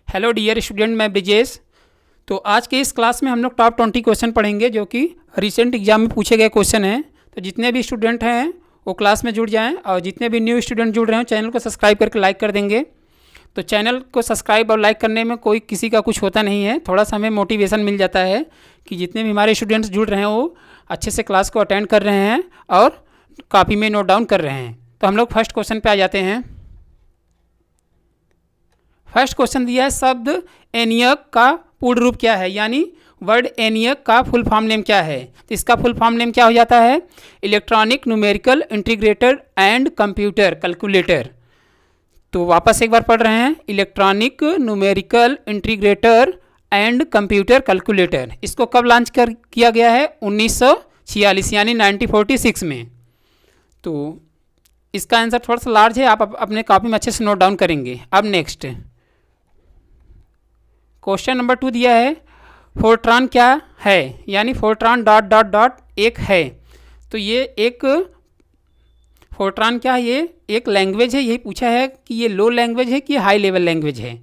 Hello dear student, मैं ब्रिजेश। तो आज के इस क्लास में हम लोग टॉप 20 क्वेश्चन पढ़ेंगे जो कि रिसेंट एग्जाम में पूछे गए क्वेश्चन हैं। तो जितने भी स्टूडेंट हैं वो क्लास में जुड़ जाएं और जितने भी न्यू स्टूडेंट जुड़ रहे हैं चैनल को सब्सक्राइब करके लाइक कर देंगे। तो चैनल को सब्सक्राइब और लाइक करने में कोई किसी का कुछ होता नहीं है, थोड़ा सा हमें मोटिवेशन मिल जाता है कि जितने भी हमारे स्टूडेंट्स जुड़ रहे हैं वो अच्छे से क्लास को अटेंड कर रहे हैं और कॉपी में नोट डाउन कर रहे हैं। तो हम लोग फर्स्ट क्वेश्चन पे आ जाते हैं। फर्स्ट क्वेश्चन दिया है, शब्द एनियक का पूर्ण रूप क्या है, यानी वर्ड एनियक का फुल फॉर्म नेम क्या है। तो इसका फुल फॉर्म नेम क्या हो जाता है, electronic numerical integrator and computer calculator. तो वापस एक बार पढ़ रहे हैं, electronic numerical integrator and computer calculator. इसको कब लॉन्च किया गया है, 1946 यानी 1946 में। तो इसका आंसर थोड़ा सा लार्ज है, आप अपने कॉपी में अच्छे से नोट डाउन करेंगे। अब नेक्स्ट क्वेश्चन नंबर 2 दिया है, फोर्ट्रॉन क्या है, यानी फोर्ट्रॉन डॉट डॉट डॉट एक है। तो ये एक फोर्ट्रॉन क्या है, ये एक लैंग्वेज है। यही पूछा है कि ये लो लैंग्वेज है कि हाई लेवल लैंग्वेज है।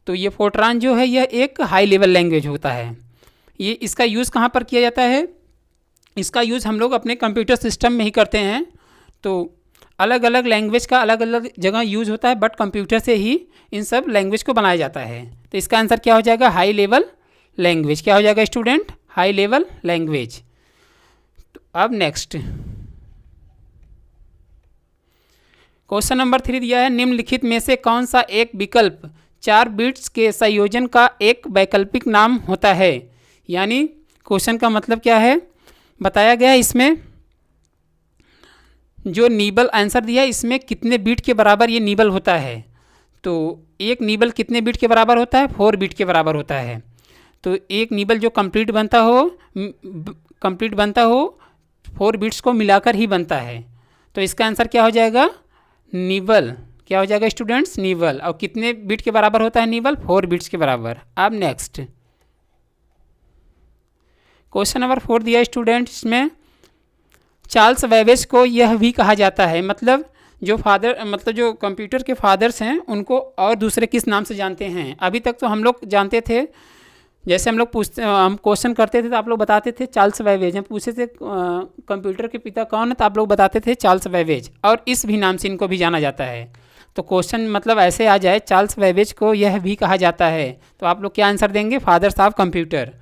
तो ये फोर्ट्रॉन जो है यह एक हाई लेवल लैंग्वेज होता है। ये इसका यूज़ कहाँ पर किया जाता है, इसका यूज़ हम लोग अपने कंप्यूटर सिस्टम में ही करते हैं। तो अलग अलग लैंग्वेज का अलग अलग जगह यूज़ होता है, बट कंप्यूटर से ही इन सब लैंग्वेज को बनाया जाता है। तो इसका आंसर क्या हो जाएगा, हाई लेवल लैंग्वेज। क्या हो जाएगा स्टूडेंट, हाई लेवल लैंग्वेज। तो अब नेक्स्ट क्वेश्चन नंबर 3 दिया है, निम्नलिखित में से कौन सा एक विकल्प 4 बिट्स के संयोजन का एक वैकल्पिक नाम होता है। यानी क्वेश्चन का मतलब क्या है, बताया गया है इसमें जो नीबल आंसर दिया है इसमें कितने बीट के बराबर ये नीबल होता है। तो एक नीबल कितने बीट के बराबर होता है, 4 बीट के बराबर होता है। तो एक नीबल जो कंप्लीट बनता हो 4 बिट्स को मिलाकर ही बनता है। तो इसका आंसर क्या हो जाएगा, नीबल। क्या हो जाएगा स्टूडेंट्स, नीबल। और कितने बीट के बराबर होता है नीबल, 4 बिट्स के बराबर। अब नेक्स्ट क्वेश्चन नंबर 4 दिया स्टूडेंट, इसमें चार्ल्स बेबेज को यह भी कहा जाता है, मतलब जो कंप्यूटर के फादर्स हैं उनको और दूसरे किस नाम से जानते हैं। अभी तक तो हम लोग जानते थे, जैसे हम क्वेश्चन करते थे तो आप लोग बताते थे चार्ल्स बेबेज। हम पूछे थे कंप्यूटर के पिता कौन है तो आप लोग बताते थे चार्ल्स बेबेज, और इस भी नाम से इनको भी जाना जाता है। तो क्वेश्चन मतलब ऐसे आ जाए, चार्ल्स बेबेज को यह भी कहा जाता है, तो आप लोग क्या आंसर देंगे, fathers of computer.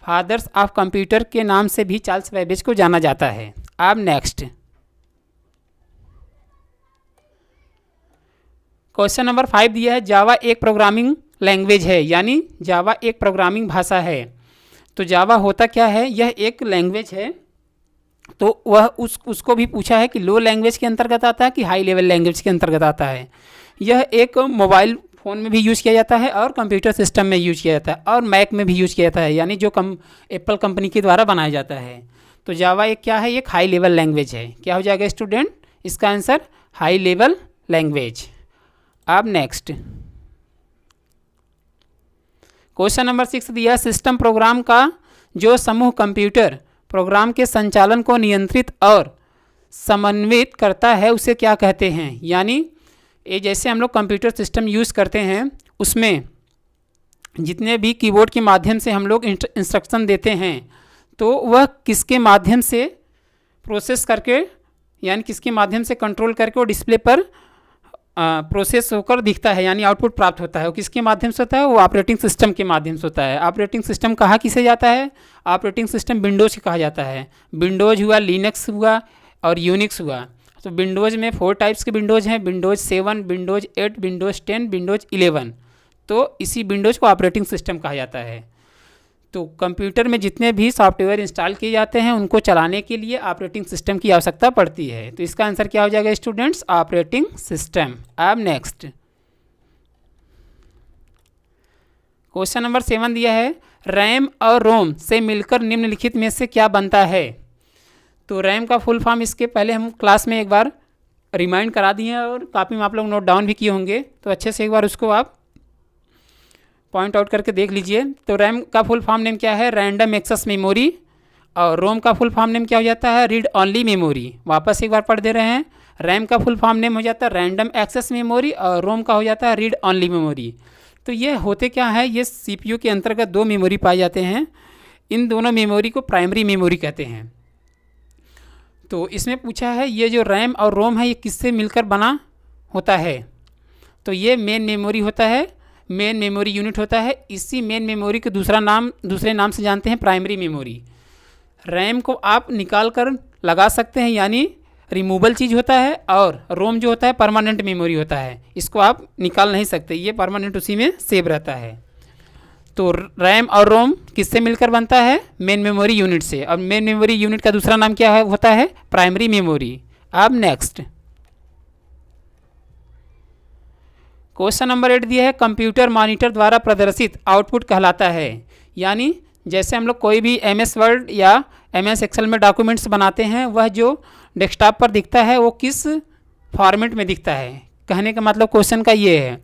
Fathers of computer के नाम से भी चार्ल्स बेबेज को जाना जाता है। अब नेक्स्ट क्वेश्चन नंबर 5 दिया है, जावा एक प्रोग्रामिंग लैंग्वेज है, यानी जावा एक प्रोग्रामिंग भाषा है। तो जावा होता क्या है, यह एक लैंग्वेज है। तो वह उसको भी पूछा है कि लो लैंग्वेज के अंतर्गत आता है कि हाई लेवल लैंग्वेज के अंतर्गत आता है। यह एक मोबाइल फ़ोन में भी यूज़ किया जाता है और कंप्यूटर सिस्टम में यूज़ किया जाता है और मैक में भी यूज़ किया जाता है, यानी जो एप्पल कंपनी के द्वारा बनाया जाता है। तो जावा एक क्या है, एक हाई लेवल लैंग्वेज है। क्या हो जाएगा स्टूडेंट, इसका आंसर हाई लेवल लैंग्वेज। अब नेक्स्ट क्वेश्चन नंबर 6 दिया, सिस्टम प्रोग्राम का जो समूह कंप्यूटर प्रोग्राम के संचालन को नियंत्रित और समन्वित करता है उसे क्या कहते हैं। यानी ये जैसे हम लोग कंप्यूटर सिस्टम यूज़ करते हैं उसमें जितने भी कीबोर्ड के माध्यम से हम लोग इंस्ट्रक्शन देते हैं तो वह किसके माध्यम से प्रोसेस करके, यानी किसके माध्यम से कंट्रोल करके वो डिस्प्ले पर प्रोसेस होकर दिखता है, यानी आउटपुट प्राप्त होता है। वो किसके माध्यम से होता है, वो ऑपरेटिंग सिस्टम के माध्यम से होता है। ऑपरेटिंग सिस्टम कहाँ किसे जाता है, ऑपरेटिंग सिस्टम विंडोज़ कहा जाता है। विंडोज़ हुआ, लिनक्स हुआ और यूनिक्स हुआ। तो विंडोज़ में 4 टाइप्स के विंडोज़ हैं, विंडोज़ 7, विंडोज़ 8, विंडोज़ 10, विंडोज़ 11। तो इसी विंडोज़ को ऑपरेटिंग सिस्टम कहा जाता है। तो कंप्यूटर में जितने भी सॉफ्टवेयर इंस्टॉल किए जाते हैं उनको चलाने के लिए ऑपरेटिंग सिस्टम की आवश्यकता पड़ती है। तो इसका आंसर क्या हो जाएगा स्टूडेंट्स, ऑपरेटिंग सिस्टम। अब नेक्स्ट क्वेश्चन नंबर 7 दिया है, रैम और रोम से मिलकर निम्नलिखित में से क्या बनता है। तो रैम का फुल फॉर्म इसके पहले हम क्लास में एक बार रिमाइंड करा दिए हैं और काफ़ी में आप लोग नोट डाउन भी किए होंगे, तो अच्छे से एक बार उसको आप पॉइंट आउट करके देख लीजिए। तो रैम का फुल फॉर्म नेम क्या है, रैंडम एक्सेस मेमोरी। और रोम का फुल फॉर्म नेम क्या हो जाता है, रीड ओनली मेमोरी। वापस एक बार पढ़ दे रहे हैं, रैम का फुल फॉर्म नेम हो जाता है रैंडम एक्सेस मेमोरी और रोम का हो जाता है रीड ओनली मेमोरी। तो ये होते क्या है, ये CPU के अंतर्गत दो मेमोरी पाए जाते हैं। इन दोनों मेमोरी को प्राइमरी मेमोरी कहते हैं। तो इसमें पूछा है ये जो रैम और रोम है ये किससे मिलकर बना होता है। तो ये मेन मेमोरी होता है, मेन मेमोरी यूनिट होता है। इसी मेन मेमोरी के दूसरे नाम से जानते हैं प्राइमरी मेमोरी। रैम को आप निकाल कर लगा सकते हैं, यानी रिमूवल चीज़ होता है, और रोम जो होता है परमानेंट मेमोरी होता है। इसको आप निकाल नहीं सकते, ये परमानेंट उसी में सेव रहता है। तो रैम और रोम किससे मिलकर बनता है, मेन मेमोरी यूनिट से। और मेन मेमोरी यूनिट का दूसरा नाम क्या है, होता है प्राइमरी मेमोरी। अब नेक्स्ट क्वेश्चन नंबर 8 दिया है, कंप्यूटर मॉनिटर द्वारा प्रदर्शित आउटपुट कहलाता है। यानी जैसे हम लोग कोई भी MS वर्ड या MS एक्सेल में डॉक्यूमेंट्स बनाते हैं, वह जो डेस्कटॉप पर दिखता है वो किस फॉर्मेट में दिखता है। कहने का मतलब क्वेश्चन का ये है।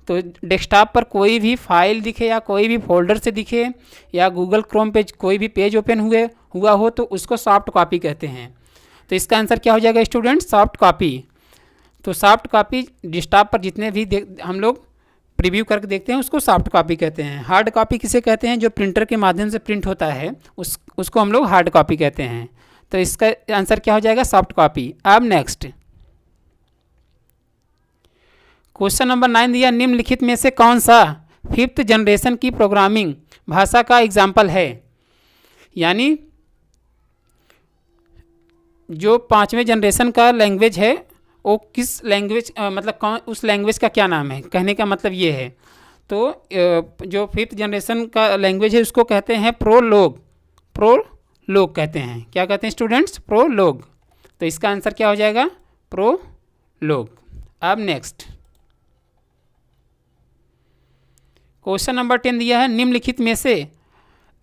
तो डेस्कटॉप पर कोई भी फाइल दिखे या कोई भी फोल्डर से दिखे या गूगल क्रोम पे कोई भी पेज ओपन हुआ हो तो उसको सॉफ्ट कॉपी कहते हैं। तो इसका आंसर क्या हो जाएगा स्टूडेंट्स, सॉफ्ट कॉपी। तो सॉफ्ट कॉपी डेस्कटॉप पर जितने भी हम लोग प्रीव्यू करके देखते हैं उसको सॉफ्ट कॉपी कहते हैं। हार्ड कॉपी किसे कहते हैं, जो प्रिंटर के माध्यम से प्रिंट होता है उसको हम लोग हार्ड कॉपी कहते हैं। तो इसका आंसर क्या हो जाएगा, सॉफ्ट कॉपी। अब नेक्स्ट क्वेश्चन नंबर 9 दिया, निम्नलिखित में से कौन सा 5th जनरेशन की प्रोग्रामिंग भाषा का एग्जाम्पल है। यानी जो 5वें जनरेशन का लैंग्वेज है वो किस लैंग्वेज मतलब कौन, उस लैंग्वेज का क्या नाम है। कहने का मतलब ये है। तो जो 5th जनरेशन का लैंग्वेज है उसको कहते हैं प्रोलोग कहते हैं। क्या कहते हैं स्टूडेंट्स, प्रोलोग। तो इसका आंसर क्या हो जाएगा, प्रोलोग। अब नेक्स्ट क्वेश्चन नंबर 10 दिया है, निम्नलिखित में से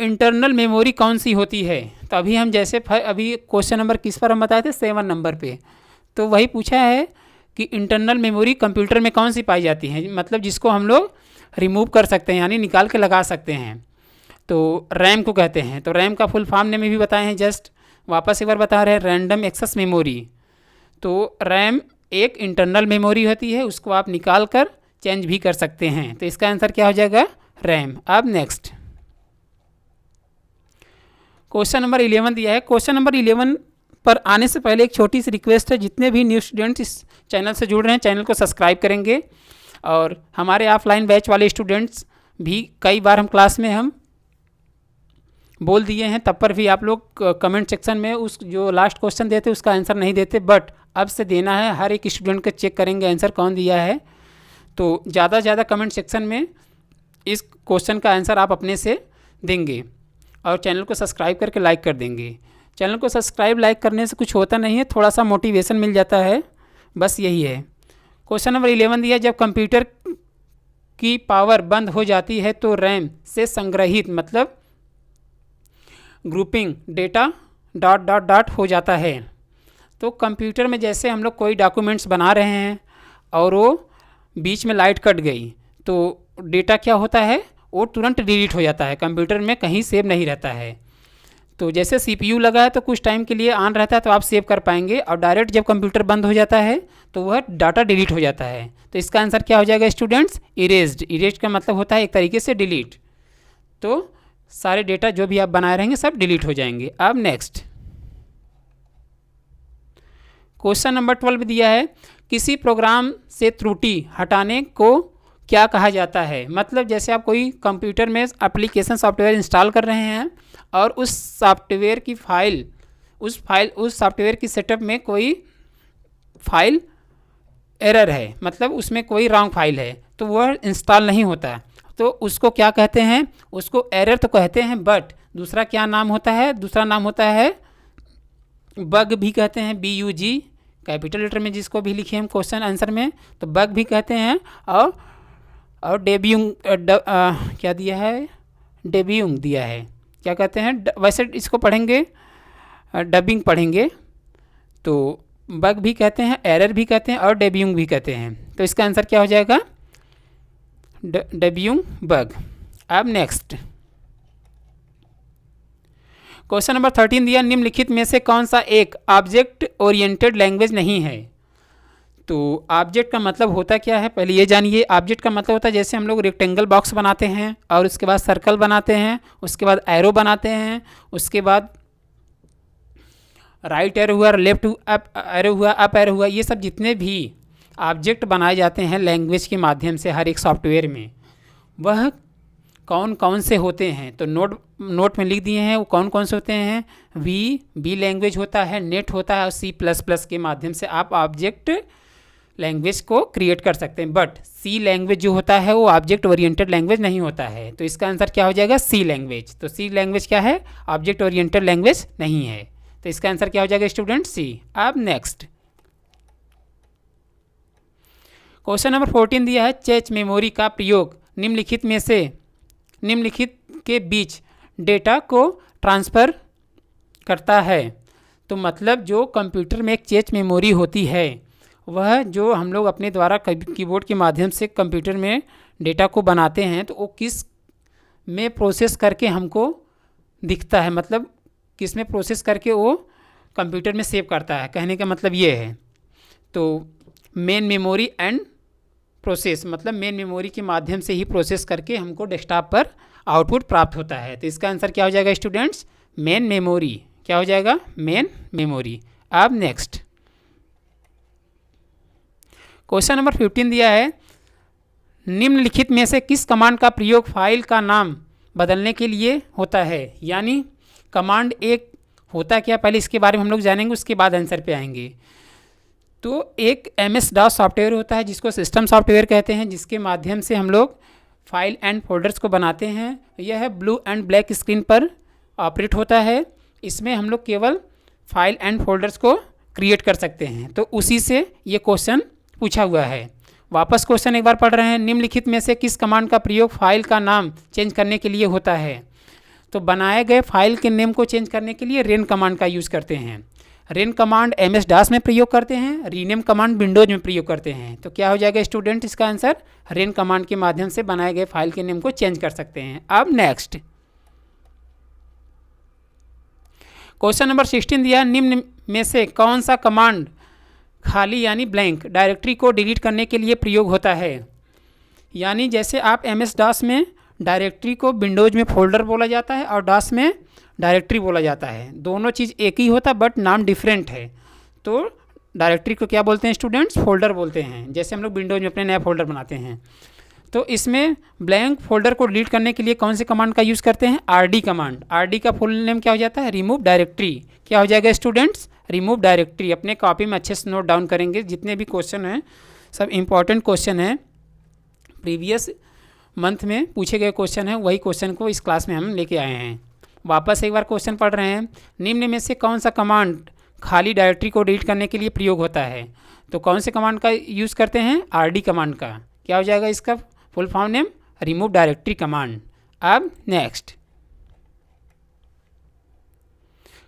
इंटरनल मेमोरी कौन सी होती है। तो अभी हम जैसे अभी क्वेश्चन नंबर किस पर हम बताए थे, 7 नंबर पे। तो वही पूछा है कि इंटरनल मेमोरी कंप्यूटर में कौन सी पाई जाती है, मतलब जिसको हम लोग रिमूव कर सकते हैं, यानी निकाल के लगा सकते हैं। तो रैम को कहते हैं। तो रैम का फुल फॉर्म ने में भी बताए हैं, जस्ट वापस एक बार बता रहे हैं, रैंडम एक्सेस मेमोरी। तो रैम एक इंटरनल मेमोरी होती है, उसको आप निकाल कर चेंज भी कर सकते हैं। तो इसका आंसर क्या हो जाएगा, रैम। अब नेक्स्ट क्वेश्चन नंबर 11 दिया है। क्वेश्चन नंबर 11 पर आने से पहले एक छोटी सी रिक्वेस्ट है, जितने भी न्यू स्टूडेंट्स इस चैनल से जुड़ रहे हैं चैनल को सब्सक्राइब करेंगे। और हमारे ऑफलाइन बैच वाले स्टूडेंट्स भी कई बार हम क्लास में हम बोल दिए हैं, तब पर भी आप लोग कमेंट सेक्शन में उस जो लास्ट क्वेश्चन देते उसका आंसर नहीं देते, बट अब से देना है। हर एक स्टूडेंट का चेक करेंगे आंसर कौन दिया है। तो ज़्यादा से ज़्यादा कमेंट सेक्शन में इस क्वेश्चन का आंसर आप अपने से देंगे और चैनल को सब्सक्राइब करके लाइक कर देंगे। चैनल को सब्सक्राइब लाइक करने से कुछ होता नहीं है, थोड़ा सा मोटिवेशन मिल जाता है, बस यही है। क्वेश्चन नंबर 11 दिया, जब कंप्यूटर की पावर बंद हो जाती है तो रैम से संग्रहित मतलब ग्रुपिंग डेटा ... हो जाता है। तो कंप्यूटर में जैसे हम लोग कोई डॉक्यूमेंट्स बना रहे हैं और वो बीच में लाइट कट गई तो डेटा क्या होता है, वो तुरंत डिलीट हो जाता है, कंप्यूटर में कहीं सेव नहीं रहता है। तो जैसे CPU लगा है तो कुछ टाइम के लिए ऑन रहता है तो आप सेव कर पाएंगे, और डायरेक्ट जब कंप्यूटर बंद हो जाता है तो वह डाटा डिलीट हो जाता है। तो इसका आंसर क्या हो जाएगा स्टूडेंट्स, इरेज्ड। इरेज्ड का मतलब होता है एक तरीके से डिलीट। तो सारे डेटा जो भी आप बनाए रहेंगे सब डिलीट हो जाएंगे। अब नेक्स्ट क्वेश्चन नंबर 12 दिया है, किसी प्रोग्राम से त्रुटि हटाने को क्या कहा जाता है। मतलब जैसे आप कोई कंप्यूटर में एप्लीकेशन सॉफ्टवेयर इंस्टॉल कर रहे हैं और उस सॉफ्टवेयर की उस सॉफ्टवेयर की सेटअप में कोई फाइल एरर है, मतलब उसमें कोई रॉन्ग फाइल है तो वह इंस्टॉल नहीं होता, तो उसको क्या कहते हैं, उसको एरर तो कहते हैं, बट दूसरा क्या नाम होता है, दूसरा नाम होता है बग भी कहते हैं, BUG कैपिटल लेटर में जिसको भी लिखे हम क्वेश्चन आंसर में, तो बग भी कहते हैं। और डेब्यूंग क्या दिया है, डेब्यूंग दिया है, क्या कहते हैं, वैसे इसको पढ़ेंगे डबिंग पढ़ेंगे, तो बग भी कहते हैं, एरर भी कहते हैं और डेब्यूंग भी कहते हैं। तो इसका आंसर क्या हो जाएगा, डेब्यूंग बग। अब नेक्स्ट क्वेश्चन नंबर 13 दिया, निम्नलिखित में से कौन सा एक ऑब्जेक्ट ओरिएंटेड लैंग्वेज नहीं है। तो ऑब्जेक्ट का मतलब होता क्या है, पहले ये जानिए। ऑब्जेक्ट का मतलब होता है जैसे हम लोग रेक्टेंगल बॉक्स बनाते हैं और उसके बाद सर्कल बनाते हैं, उसके बाद एरो बनाते हैं, उसके बाद राइट एरो हुआ, लेफ्ट अप एरो हुआ, अप एरो हुआ, ये सब जितने भी ऑब्जेक्ट बनाए जाते हैं लैंग्वेज के माध्यम से हर एक सॉफ्टवेयर में, वह कौन कौन से होते हैं। तो नोट में लिख दिए हैं वो कौन कौन से होते हैं। बी लैंग्वेज होता है, नेट होता है और C++ के माध्यम से आप ऑब्जेक्ट लैंग्वेज को क्रिएट कर सकते हैं। बट सी लैंग्वेज जो होता है वो ऑब्जेक्ट ओरिएंटेड लैंग्वेज नहीं होता है। तो इसका आंसर क्या हो जाएगा, सी लैंग्वेज। तो सी लैंग्वेज क्या है, ऑब्जेक्ट ओरिएंटेड लैंग्वेज नहीं है। तो इसका आंसर क्या हो जाएगा स्टूडेंट, सी। अब नेक्स्ट क्वेश्चन नंबर 14 दिया है, चेच मेमोरी का प्रयोग निम्नलिखित के बीच डेटा को ट्रांसफ़र करता है। तो मतलब जो कंप्यूटर में एक चेच मेमोरी होती है, वह जो हम लोग अपने द्वारा कीबोर्ड के माध्यम से कंप्यूटर में डेटा को बनाते हैं, तो वो किस में प्रोसेस करके हमको दिखता है, मतलब किस में प्रोसेस करके वो कंप्यूटर में सेव करता है, कहने का मतलब ये है। तो मेन मेमोरी एंड प्रोसेस, मतलब मेन मेमोरी के माध्यम से ही प्रोसेस करके हमको डेस्कटॉप पर आउटपुट प्राप्त होता है। तो इसका आंसर क्या हो जाएगा स्टूडेंट्स, मेन मेमोरी। क्या हो जाएगा, मेन मेमोरी। अब नेक्स्ट क्वेश्चन नंबर 15 दिया है, निम्नलिखित में से किस कमांड का प्रयोग फाइल का नाम बदलने के लिए होता है। यानी कमांड एक होता क्या, पहले इसके बारे में हम लोग जानेंगे, उसके बाद आंसर पे आएंगे। तो एक MS-DOS सॉफ्टवेयर होता है जिसको सिस्टम सॉफ्टवेयर कहते हैं, जिसके माध्यम से हम लोग फाइल एंड फोल्डर्स को बनाते हैं। यह ब्लू एंड ब्लैक स्क्रीन पर ऑपरेट होता है। इसमें हम लोग केवल फाइल एंड फोल्डर्स को क्रिएट कर सकते हैं। तो उसी से ये क्वेश्चन पूछा हुआ है। वापस क्वेश्चन एक बार पढ़ रहे हैं, निम्नलिखित में से किस कमांड का प्रयोग फाइल का नाम चेंज करने के लिए होता है। तो बनाए गए फाइल के नेम को चेंज करने के लिए रेन कमांड का यूज़ करते हैं। रेन कमांड MS-DOS में प्रयोग करते हैं, रीनेम कमांड विंडोज में प्रयोग करते हैं। तो क्या हो जाएगा स्टूडेंट इसका आंसर, रेन कमांड के माध्यम से बनाए गए फाइल के नेम को चेंज कर सकते हैं। अब नेक्स्ट क्वेश्चन नंबर 16 दिया, निम्न में से कौन सा कमांड खाली यानी ब्लैंक डायरेक्टरी को डिलीट करने के लिए प्रयोग होता है। यानी जैसे आप MS-DOS में डायरेक्टरी को विंडोज में फोल्डर बोला जाता है और DOS में डायरेक्टरी बोला जाता है, दोनों चीज़ एक ही होता बट नाम डिफरेंट है। तो डायरेक्टरी को क्या बोलते हैं स्टूडेंट्स, फोल्डर बोलते हैं। जैसे हम लोग विंडोज में अपने नया फोल्डर बनाते हैं, तो इसमें ब्लैंक फोल्डर को डिलीट करने के लिए कौन से कमांड का यूज़ करते हैं, RD कमांड। RD का फुल नेम क्या हो जाता है, रिमूव डायरेक्टरी। क्या हो जाएगा स्टूडेंट्स, रिमूव डायरेक्टरी। अपने कॉपी में अच्छे से नोट डाउन करेंगे, जितने भी क्वेश्चन हैं सब इंपॉर्टेंट क्वेश्चन हैं, प्रीवियस मंथ में पूछे गए क्वेश्चन हैं, वही क्वेश्चन को इस क्लास में हम लेके आए हैं। वापस एक बार क्वेश्चन पढ़ रहे हैं, निम्न में से कौन सा कमांड खाली डायरेक्टरी को डिलीट करने के लिए प्रयोग होता है। तो कौन से कमांड का यूज़ करते हैं, RD कमांड का। क्या हो जाएगा इसका full form name, remove directory command. अब नेक्स्ट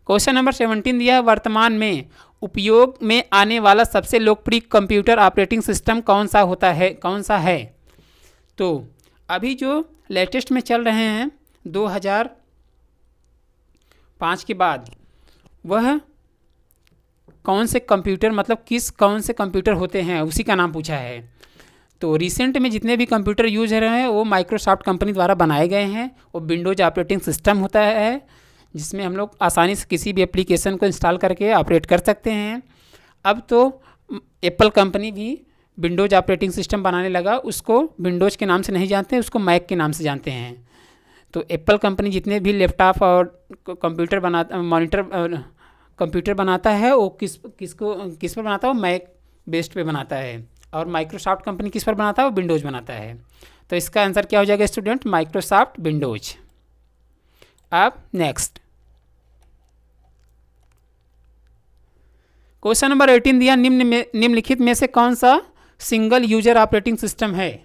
क्वेश्चन नंबर 17 दिया है, वर्तमान में उपयोग में आने वाला सबसे लोकप्रिय कंप्यूटर ऑपरेटिंग सिस्टम कौन सा है। तो अभी जो लेटेस्ट में चल रहे हैं 2005 के बाद, वह कौन से कंप्यूटर, मतलब कौन से कंप्यूटर होते हैं, उसी का नाम पूछा है। तो रिसेंट में जितने भी कंप्यूटर यूज हो रहे हैं वो माइक्रोसॉफ्ट कंपनी द्वारा बनाए गए हैं। वो विंडोज ऑपरेटिंग सिस्टम होता है, जिसमें हम लोग आसानी से किसी भी एप्लीकेशन को इंस्टॉल करके ऑपरेट कर सकते हैं। अब तो एप्पल कंपनी भी विंडोज ऑपरेटिंग सिस्टम बनाने लगा, उसको विंडोज के नाम से नहीं जानते, उसको मैक के नाम से जानते हैं। तो एप्पल कंपनी जितने भी लैपटॉप और कंप्यूटर कंप्यूटर बनाता है, वो किस पर बनाता है, वो मैक बेस्ड पे बनाता है। और माइक्रोसॉफ्ट कंपनी किस पर बनाता है, वो विंडोज बनाता है। तो इसका आंसर क्या हो जाएगा स्टूडेंट, माइक्रोसॉफ्ट विंडोज। अब नेक्स्ट क्वेश्चन नंबर 18 दिया, निम्नलिखित में से कौन सा सिंगल यूजर ऑपरेटिंग सिस्टम है।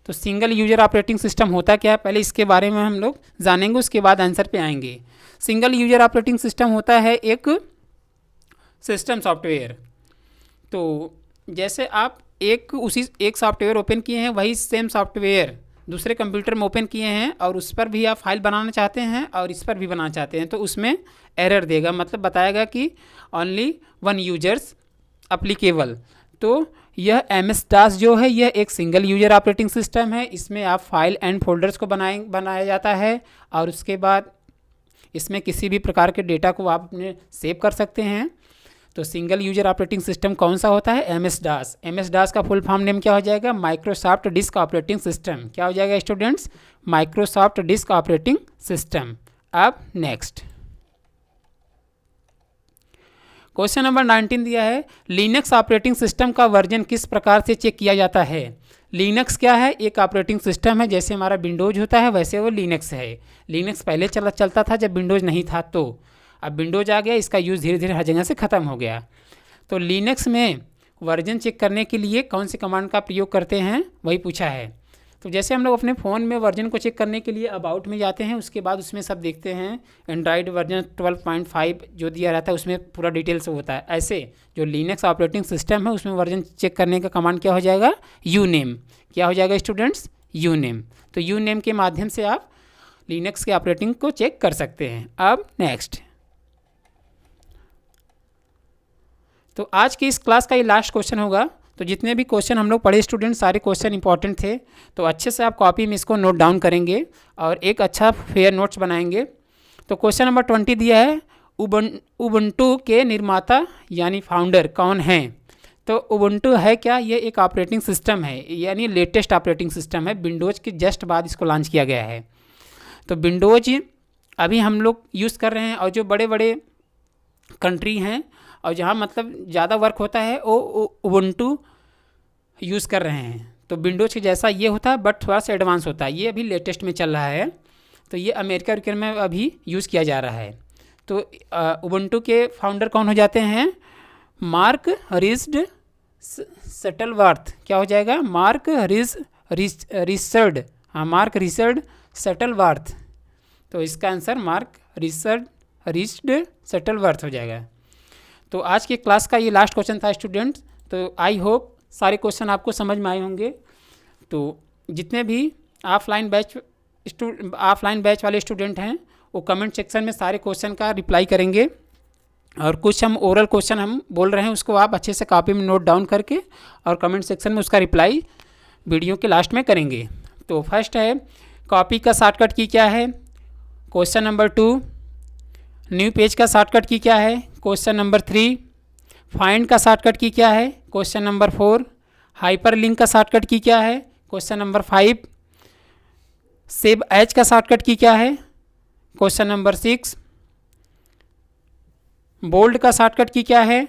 तो सिंगल यूजर ऑपरेटिंग सिस्टम होता क्या है, पहले इसके बारे में हम लोग जानेंगे, उसके बाद आंसर पे आएंगे। सिंगल यूजर ऑपरेटिंग सिस्टम होता है एक सिस्टम सॉफ्टवेयर। तो जैसे आप एक सॉफ्टवेयर ओपन किए हैं, वही सेम सॉफ्टवेयर दूसरे कंप्यूटर में ओपन किए हैं और उस पर भी आप फाइल बनाना चाहते हैं और इस पर भी बनाना चाहते हैं, तो उसमें एरर देगा, मतलब बताएगा कि ओनली वन यूजर्स अप्लीकेबल। तो यह MS DOS जो है यह एक सिंगल यूजर ऑपरेटिंग सिस्टम है। इसमें आप फाइल एंड फोल्डर्स को बनाया जाता है और उसके बाद इसमें किसी भी प्रकार के डेटा को आप अपने सेव कर सकते हैं। तो सिंगल यूजर ऑपरेटिंग सिस्टम कौन सा होता है? MS DOS। MS DOS का फुल फॉर्म नेम क्या हो जाएगा? Microsoft disk operating system. क्या हो जाएगा students? Microsoft disk operating system. अब नेक्स्ट क्वेश्चन नंबर 19 दिया है, लिनक्स ऑपरेटिंग सिस्टम का वर्जन किस प्रकार से चेक किया जाता है? लिनक्स क्या है? एक ऑपरेटिंग सिस्टम है, जैसे हमारा विंडोज होता है वैसे वो लिनक्स है। लिनक्स पहले चलता था जब विंडोज नहीं था, तो अब विंडोज आ गया, इसका यूज़ धीरे धीरे हर जगह से ख़त्म हो गया। तो लिनक्स में वर्जन चेक करने के लिए कौन सी कमांड का प्रयोग करते हैं वही पूछा है। तो जैसे हम लोग अपने फ़ोन में वर्जन को चेक करने के लिए अबाउट में जाते हैं, उसके बाद उसमें सब देखते हैं एंड्रॉयड वर्जन 12.5 जो दिया रहता है उसमें पूरा डिटेल्स होता है। ऐसे जो लिनक्स ऑपरेटिंग सिस्टम है उसमें वर्जन चेक करने का कमांड क्या हो जाएगा? यूनेम। क्या हो जाएगा स्टूडेंट्स? यूनेम। तो यूनेम के माध्यम से आप लिनक्स के ऑपरेटिंग को चेक कर सकते हैं। अब नेक्स्ट, तो आज की इस क्लास का ये लास्ट क्वेश्चन होगा। तो जितने भी क्वेश्चन हम लोग पढ़े स्टूडेंट, सारे क्वेश्चन इंपॉर्टेंट थे, तो अच्छे से आप कॉपी में इसको नोट डाउन करेंगे और एक अच्छा फेयर नोट्स बनाएंगे। तो क्वेश्चन नंबर 20 दिया है, उबुंटू के निर्माता यानी फाउंडर कौन हैं? तो उबुंटू है क्या? ये एक ऑपरेटिंग सिस्टम है, यानी लेटेस्ट ऑपरेटिंग सिस्टम है। विंडोज़ के जस्ट बाद इसको लॉन्च किया गया है। तो विंडोज अभी हम लोग यूज़ कर रहे हैं, और जो बड़े बड़े कंट्री हैं और जहाँ मतलब ज़्यादा वर्क होता है वो उबुंटू यूज़ कर रहे हैं। तो विंडोज़ के जैसा ये होता है बट थोड़ा सा एडवांस होता है। ये अभी लेटेस्ट में चल रहा है, तो ये अमेरिका में अभी यूज़ किया जा रहा है। तो उबुंटू के फाउंडर कौन हो जाते हैं? Mark risked Shuttleworth. क्या हो जाएगा? Mark Richard. हाँ, मार्क रिचर्ड शटलवर्थ। तो इसका आंसर मार्क रिच्ड शटलवर्थ हो जाएगा। तो आज के क्लास का ये लास्ट क्वेश्चन था स्टूडेंट्स। तो आई होप सारे क्वेश्चन आपको समझ में आए होंगे। तो जितने भी ऑफलाइन बैच वाले स्टूडेंट हैं वो कमेंट सेक्शन में सारे क्वेश्चन का रिप्लाई करेंगे, और कुछ हम ओरल क्वेश्चन हम बोल रहे हैं उसको आप अच्छे से कॉपी में नोट डाउन करके और कमेंट सेक्शन में उसका रिप्लाई वीडियो के लास्ट में करेंगे। तो फर्स्ट है, कॉपी का शॉर्टकट की क्या है? क्वेश्चन नंबर 2, न्यू पेज का शॉर्टकट की क्या है? क्वेश्चन नंबर 3, फाइंड का शॉर्टकट की क्या है? क्वेश्चन नंबर 4, हाइपरलिंक का शॉर्टकट की क्या है? क्वेश्चन नंबर 5, सेव एज का शॉर्टकट की क्या है? क्वेश्चन नंबर 6, बोल्ड का शॉर्टकट की क्या है?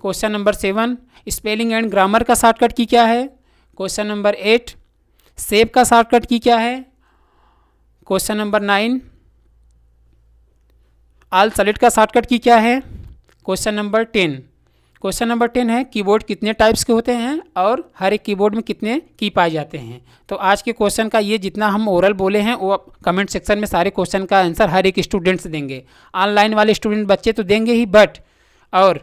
Question number 7, spelling and grammar का शॉर्टकट की क्या है? क्वेश्चन नंबर 8, सेव का शॉर्टकट की क्या है? क्वेश्चन नंबर 9, ऑल सेलेक्ट का शॉर्टकट की क्या है? क्वेश्चन नंबर 10, क्वेश्चन नंबर 10 है, कीबोर्ड कितने टाइप्स के होते हैं और हर एक कीबोर्ड में कितने की पाए जाते हैं? तो आज के क्वेश्चन का ये जितना हम ओरल बोले हैं वो कमेंट सेक्शन में सारे क्वेश्चन का आंसर हर एक स्टूडेंट्स देंगे। ऑनलाइन वाले स्टूडेंट बच्चे तो देंगे ही, बट और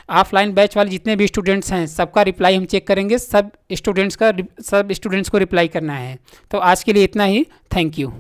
ऑफलाइन बैच वाले जितने भी स्टूडेंट्स हैं सबका रिप्लाई हम चेक करेंगे। सब स्टूडेंट्स को रिप्लाई करना है। तो आज के लिए इतना ही। Thank you.